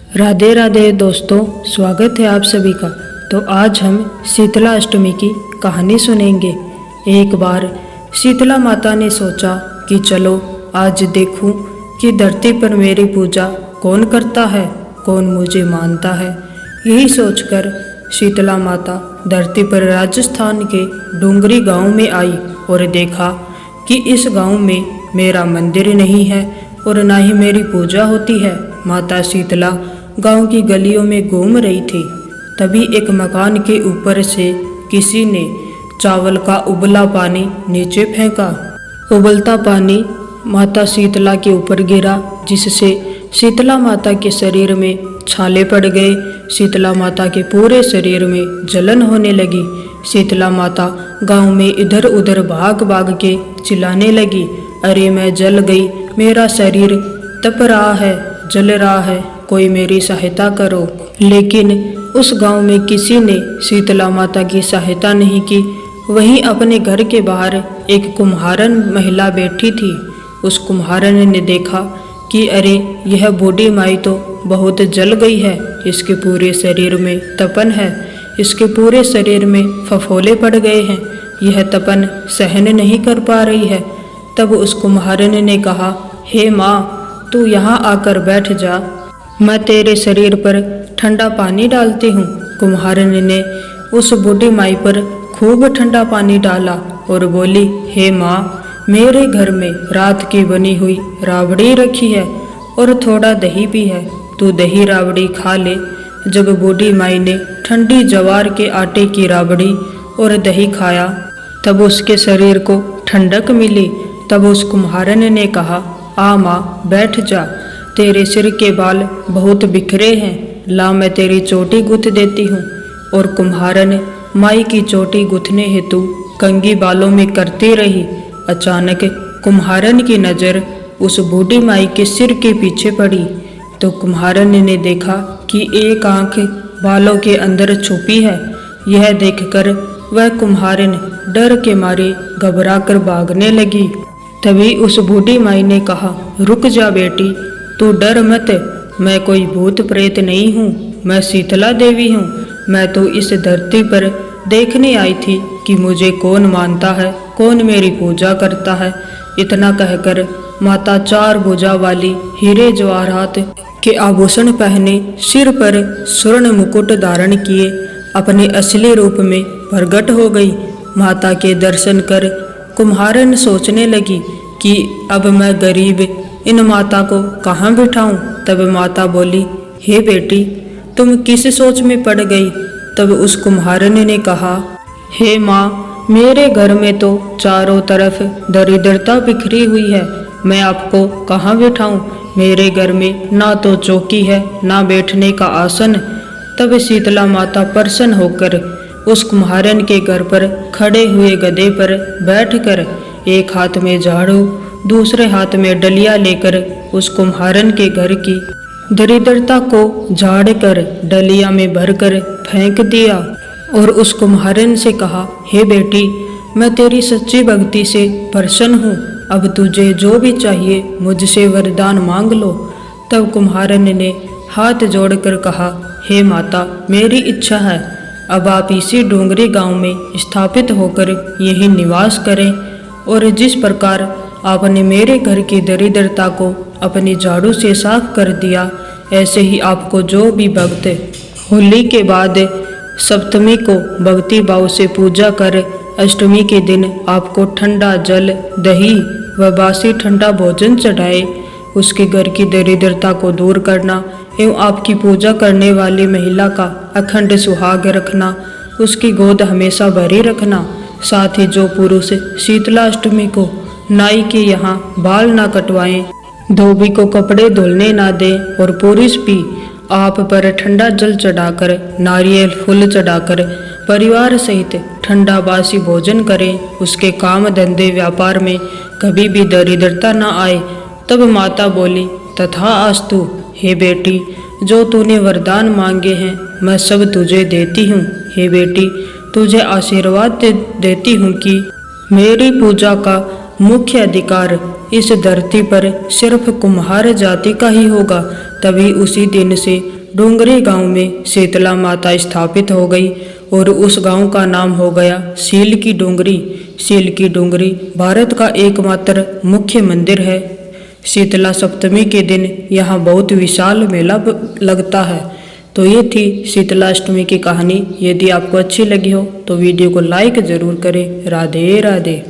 राधे राधे दोस्तों, स्वागत है आप सभी का। तो आज हम शीतला अष्टमी की कहानी सुनेंगे। एक बार शीतला माता ने सोचा कि चलो आज देखूं कि धरती पर मेरी पूजा कौन करता है, कौन मुझे मानता है। यही सोचकर शीतला माता धरती पर राजस्थान के डूंगरी गांव में आई और देखा कि इस गांव में मेरा मंदिर नहीं है और ना ही मेरी पूजा होती है। माता शीतला गांव की गलियों में घूम रही थी। तभी एक मकान के ऊपर से किसी ने चावल का उबला पानी नीचे फेंका। उबलता पानी माता शीतला के ऊपर गिरा, जिससे शीतला माता के शरीर में छाले पड़ गए। शीतला माता के पूरे शरीर में जलन होने लगी। शीतला माता गांव में इधर उधर भाग भाग के चिल्लाने लगी, अरे मैं जल गई, मेरा शरीर तप रहा है, जल रहा है, कोई मेरी सहायता करो। लेकिन उस गांव में किसी ने शीतला माता की सहायता नहीं की। वहीं अपने घर के बाहर एक कुम्हारन महिला बैठी थी। उस कुम्हारन ने देखा कि अरे यह बूढ़ी माई तो बहुत जल गई है, इसके पूरे शरीर में तपन है, इसके पूरे शरीर में फफोले पड़ गए हैं, यह तपन सहन नहीं कर पा रही है। तब उस कुम्हारन ने कहा, हे माँ, तू यहाँ आकर बैठ जा, मैं तेरे शरीर पर ठंडा पानी डालती हूँ। कुम्हारन ने उस बूढ़ी माई पर खूब ठंडा पानी डाला और बोली, हे माँ, मेरे घर में रात की बनी हुई राबड़ी रखी है और थोड़ा दही भी है, तू दही राबड़ी खा ले। जब बूढ़ी माई ने ठंडी ज्वार के आटे की राबड़ी और दही खाया तब उसके शरीर को ठंडक मिली। तब उस कुम्हारन ने कहा, आ माँ, बैठ जा, तेरे सिर के बाल बहुत बिखरे हैं, ला मैं तेरी चोटी गुथ देती हूँ। और कुम्हारन माई की चोटी गुथने हेतु कंघी बालों में करती रही। अचानक कुम्हारन की नज़र उस बूढ़ी माई के सिर के पीछे पड़ी तो कुम्हारन ने देखा कि एक आंख बालों के अंदर छुपी है। यह देखकर वह कुम्हारन डर के मारे घबरा कर भागने लगी। तभी उस बूढ़ी माई ने कहा, रुक जा बेटी, तू डर मत, मैं कोई भूत प्रेत नहीं हूँ, मैं शीतला देवी हूँ। मैं तो इस धरती पर देखने आई थी कि मुझे कौन मानता है, कौन मेरी पूजा करता है। इतना कहकर माता चार भुजा वाली हीरे जवाहरात के आभूषण पहने, सिर पर स्वर्ण मुकुट धारण किए अपने असली रूप में प्रकट हो गई। माता के दर्शन कर कुम्हारन सोचने लगी कि अब मैं गरीब इन माता को कहाँ बिठाऊं। तब माता बोली, हे बेटी, तुम किस सोच में पड़ गई। तब उस कुम्हारन ने कहा, हे माँ, मेरे घर में तो चारों तरफ दरिद्रता बिखरी हुई है, मैं आपको कहाँ बिठाऊं। मेरे घर में ना तो चौकी है, ना बैठने का आसन। तब शीतला माता प्रसन्न होकर उस कुम्हारन के घर पर खड़े हुए गधे पर बैठकर एक हाथ में झाड़ू, दूसरे हाथ में डलिया लेकर उस कुम्हारन के घर की दरिद्रता को झाड़ कर डलिया में भरकर फेंक दिया और उस कुम्हारन से कहा, हे बेटी, मैं तेरी सच्ची भक्ति से प्रसन्न हूँ, अब तुझे जो भी चाहिए मुझसे वरदान मांग लो। तब कुम्हारन ने हाथ जोड़कर कहा, हे माता, मेरी इच्छा है अब आप इसी डूंगरी गांव में स्थापित होकर यहीं निवास करें और जिस प्रकार आपने मेरे घर की दरिद्रता को अपनी झाड़ू से साफ कर दिया, ऐसे ही आपको जो भी भक्त होली के बाद सप्तमी को भक्ति भाव से पूजा कर अष्टमी के दिन आपको ठंडा जल, दही व बासी ठंडा भोजन चढ़ाए, उसके घर की दरिद्रता को दूर करना एवं आपकी पूजा करने वाली महिला का अखंड सुहाग रखना, उसकी गोद हमेशा भरी रखना। साथ ही जो पुरुष शीतला अष्टमी को नाई के यहाँ बाल ना कटवाएं, धोबी को कपड़े धुलने ना दें और पुरुष भी आप पर ठंडा जल चढ़ाकर, नारियल फूल चढ़ाकर परिवार सहित ठंडा बासी भोजन करें, उसके काम धंधे व्यापार में कभी भी दरिद्रता ना आए। तब माता बोली, तथास्तु, हे बेटी, जो तूने वरदान मांगे हैं मैं सब तुझे देती हूँ। हे बेटी, तुझे आशीर्वाद देती हूँ कि मेरी पूजा का मुख्य अधिकार इस धरती पर सिर्फ कुम्हार जाति का ही होगा। तभी उसी दिन से डोंगरी गांव में शीतला माता स्थापित हो गई और उस गांव का नाम हो गया सील की डोंगरी। सील की डोंगरी भारत का एकमात्र मुख्य मंदिर है। शीतला सप्तमी के दिन यहाँ बहुत विशाल मेला लगता है। तो ये थी शीतला अष्टमी की कहानी। यदि आपको अच्छी लगी हो तो वीडियो को लाइक ज़रूर करें। राधे राधे।